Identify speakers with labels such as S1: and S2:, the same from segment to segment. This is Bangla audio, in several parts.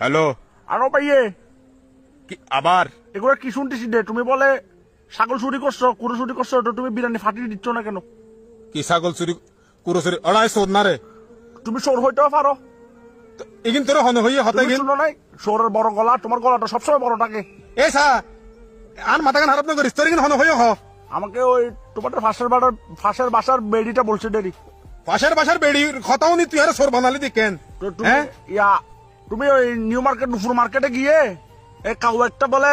S1: হ্যালো।
S2: আরো ভাইয়ে
S1: কি আবার?
S2: এগুলো কি শুনতেছি রে? তুমি বলে ছাগল চুরি করছো, কুড়ো চুরি করছো, তো তুমি বিরিয়ানি ফাটিয়ে দিচ্ছ না কেন?
S1: কি ছাগল চুরি কুরো চুরি অড়াই চোর না রে?
S2: তুমি চোর হইতেও পারো।
S1: এগিন তোর হনে হইয়ে হতে
S2: তুমি
S1: গিন
S2: শুনো নাই চোরের বড় গলা, তোমার গলাটা সবসময় বড় থাকে।
S1: এ সা আর মাথা গান হারাপ না করিস, তোর এগিন হনে হইয়ে হ।
S2: আমাকে ওই তোমাদের ফাঁসের বাসার বেড়িটা বলছে দেরি।
S1: পাশের বাসার বেড়ির কথাও নি, তুই আর চোর বানালি দি কেন?
S2: তো তুমি
S1: হ্যাঁ
S2: তুমি ওই নিউ মার্কেট নুপুর মার্কেটে গিয়ে এই কাউ একটা বলে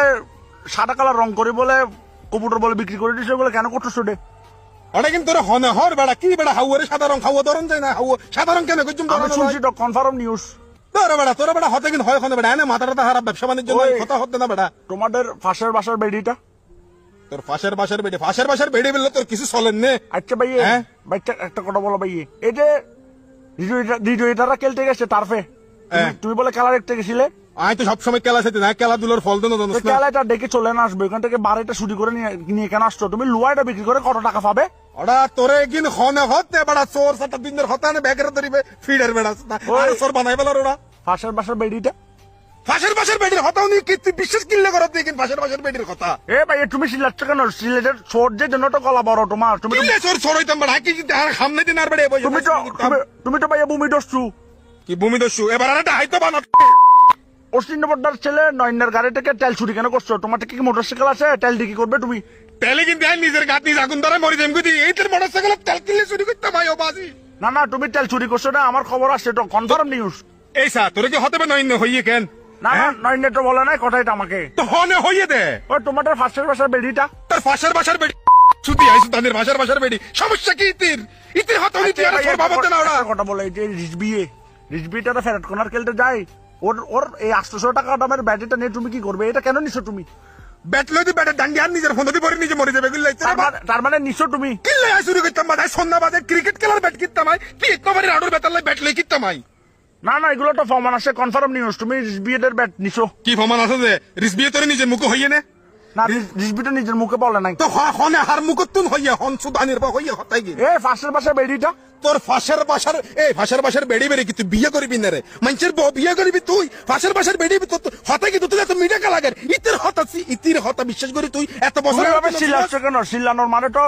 S2: সাদা কালার রং করে বলে কবুতর বলে বিক্রি করে দিচ্ছে, বলে কেন করছো রে?
S1: অনেক কিন্তু তোর হনে হর বেড়া কি বেড়া হাউয়ারে সাধারণ খাওয়া ধরন যায় না, হাউয়া সাধারণ কেন কইছুম
S2: আমি শুনছি তো কনফার্ম নিউজ।
S1: তোর বেড়া হতে কিন হয় হনে বেড়া এনে মাথাটা হারাপ ব্যবসা বাণিজ্য
S2: ওই
S1: কথা হতে না বেড়া।
S2: তোমাদের ফাঁসের বাসার বেড়িটা।
S1: তোর ফাঁসের বাসার বেড়ি বললে তোর কিছু চলেন নে।
S2: আচ্ছা ভাইয়ে,
S1: হ্যাঁ?
S2: ভাইটা একটা কথা বলো ভাইয়ে, এই যে রিজুইটাররা খেলতে গেছে টার্ফে,
S1: হ্যাঁ।
S2: তুমি বলে খেলা দেখতে গেছিলে,
S1: আমি তো সবসময় খেলা চাইতে না, খেলাধুলোর ফল দেন
S2: তো খেলাটা দেখে চলে না আসবে, ওখান থেকে বাড়িটা চুরি করে নিয়ে কেন আসছো? তুমি লুয়াইটা বিক্রি করে কত টাকা পাবে?
S1: ওরা তোরে একদিন হনে হতে বেড়া চোর সাটা দিনের হতানে ব্যাগের ধরিবে ফিডের বেড়া আর চোর বানাই বেলার ওরা।
S2: ফাঁসের বাসার বেড়িটা
S1: ফাঁসের বাসার বেডির হতাও নি কি তুই বিশ্বাস কিনলে করত দেখিন ফাঁসের বাসার বেডির কথা।
S2: এ ভাই তুমি সিলেক্ট কেন? সিলেটের চোর যে জন্য তো গলা বড় তোমার। তুমি
S1: কিনলে চোর চোর হইতাম বেড়া কি যদি আর সামনে দিন আর বেড়ে বই
S2: তুমি তো ভাইয়া ভূমি দস্যু।
S1: কি ভূমিদস্যু এবার আর একটা হাইতো বানা।
S2: অশ্বিন বড্ডার ছেলে নয়নের গাড়ি থেকে তেল চুরি কেন করছো? তোমার থেকে কি মোটরসাইকেল আছে? তেল দিয়ে কি করবে তুমি?
S1: তেলে কিন্তু আমি নিজের গাত নিজ আগুন ধরে মরি যাইম গুদি এইটার মোটরসাইকেল তেল কিনলে চুরি করতাম আই ও বাজি।
S2: না তুমি তেল চুরি করছো না, আমার খবর আসছে তো, কনফার্ম নিউজ।
S1: এই সা তোরে কি হতে নয় হইয়ে কেন?
S2: না নয়নের তো বলে নাই কথাটা আমাকে।
S1: তো হনে হইয়ে দে
S2: ওই তোমাদের ফাঁসের বাসার বেড়িটা।
S1: তোর ফাঁসের বাসার বেডি ছুটি আইসু তাদের বাসার বেডি সমস্যা কি ইতির হতাও নি তুই আর চোর ভাবতে না ওরা।
S2: কথা বলে এই যে রিজবিটা ফেরত কোনার খেলতে যায়, ওর এই 800 টাকা দামের ব্যাটারিটা নিয়ে তুমি কি করবে? এটা কেন নিছো তুমি?
S1: ব্যাট লইতে ব্যাটের ডাঙ্গি আর নিজের ফোন দিয়ে পরে নিজে মরে যাবে গুল্লাই
S2: তার মানে নিছো তুমি?
S1: কিল্লে আই শুরু করতাম বাদে সন্ধ্যা বাদে ক্রিকেট খেলার ব্যাট কিনতাম আই কি একবারে রাডুর ব্যাটার লাই ব্যাট লই কিনতাম আই।
S2: না এগুলো তো ফমান আছে, কনফার্ম নিউজ। তুমি রিজবিয়ের ব্যাট নিছো?
S1: কি ফমান আছে যে রিসবিয়ে তোরে নিজে মুখ হইয়ে নে?
S2: না রিজবিটা নিজের মুখে বলে নাই
S1: তো হনে হার মুখতুন হইয়া হন সুদানির বা হইয়া হতাই গি
S2: এই ফাঁসের বাসার বেড়িটা।
S1: তোর ফাঁসের বাসার বেড়ি বেড়ি কি তুই বিয়ে করবি না রে? মানুষের বউ বিয়ে করবি তুই? ফাঁসের বাসার বেড়ি হতাই কিন্তু তুই এত মিঠা কালাগের ইতির হতা বিশ্বাস করি তুই এত বছর
S2: চিল্লাচ্ছ কেন? চিল্লানোর মানে তো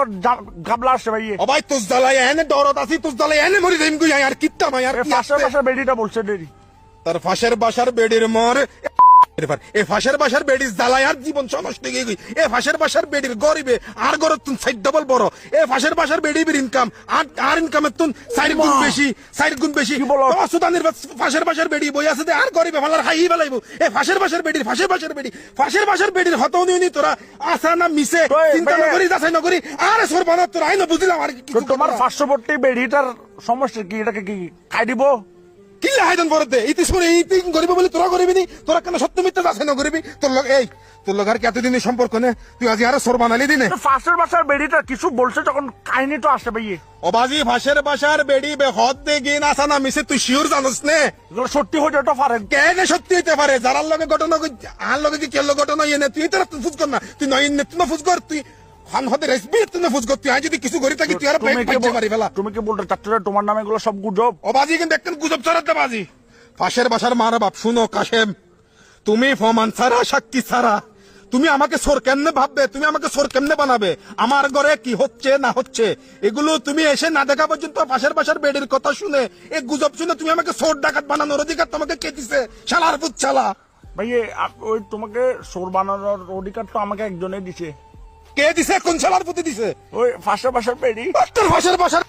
S2: গাবলা আসছে ভাইয়ে।
S1: ও ভাই তুই জ্বালাই এনে ডরত আছি, তুই জ্বালাই এনে মরি যাইম গুই আর কিত্তা মাই আর
S2: ফাঁসের বাসার বেড়িটা বলছে দেরি।
S1: তার ফাঁসের বাসার বেড়ির মর এ ফাঁসের বাসার বেড়ির জ্বালায় আর জীবন সমস্ত গিয়ে গই। এ ফাঁসের বাসার বেড়ির গরিবে আর গরত তুন সাইড ডবল বড়। এ ফাঁসের বাসার বেড়ির ইনকাম আর ইনকামের তুন 4 গুণ বেশি।
S2: কি বলো?
S1: সুদানের ফাঁসের বাসার বেড়ি বই আছে আর গরিবে ভালার হাই বেলাইবো। এ ফাঁসের বাসার বেড়ির হতও নি তোরা আসা না মিশে চিন্তা না করি যাচাই না করি আর সর বানা তোরা আই না বুঝলাম আর কি
S2: তোমার 500 বেড়িটার সমস্যা কি? এটাকে কি খাই দিব?
S1: কিল্লে হাইদন বরদে ইতি শুনে ইতি গরিব বলে তোরা গরিবি নি? তোরা কেন সত্য মিথ্যা যাচাই না করিবি? তোর লোক আর কি এতদিনের সম্পর্ক নে তুই আজ আর সর বানালি দিনে?
S2: ফাঁসের বাসার বেড়িটা কিছু বলছে যখন কাহিনী তো আসে ভাইয়ে।
S1: অবাজি ফাঁসের বাসার বেড়ি বে হদ দে গিন আসা না মিশে তুই শিওর জানোস নে?
S2: এগুলো সত্যি হয়ে যেতে পারে।
S1: কেন সত্যি হইতে পারে? যারার লগে ঘটনা আর লগে কি কেলো ঘটনা ইয়ে নে তুই তোরা ফুজ কর না, তুই নয় তুই ফুজ কর, তুই হান হতে রেসবি তুই ফুজ কর, তুই আজ যদি কিছু করি থাকি তুই আর পেট পাইতে পারি ফেলা।
S2: তুমি কি বলতে চাচ্ছ তোমার নামে এগুলো সব গুজব?
S1: অবাজি কিন্তু একদম গুজব চড়াতে বাজি। ফাঁসের বাসার মারা বাপ শুনো কাশেম, তুমি ফমান ছাড়া সাক্ষী ছাড়া তুমি আমাকে সোর কেমনে ভাববে? তুমি আমাকে সোর কেমনে বানাবে? আমার ঘরে কি হচ্ছে না হচ্ছে এগুলো তুমি এসে না দেখা পর্যন্ত পাশের বাসার বেডের কথা শুনে এই গুজব শুনে তুমি আমাকে সোর ডাকাত বানানোর অধিকার তোমাকে কে দিছে? শালার পুত শালা।
S2: ভাইয়ে ওই তোমাকে সোর বানানোর অধিকার তো আমাকে একজনে দিছে।
S1: কে দিছে? কোন শালার পুতি দিছে?
S2: ওই ফাঁসের বাসার বেড়ি।
S1: ফাঁসের বাসার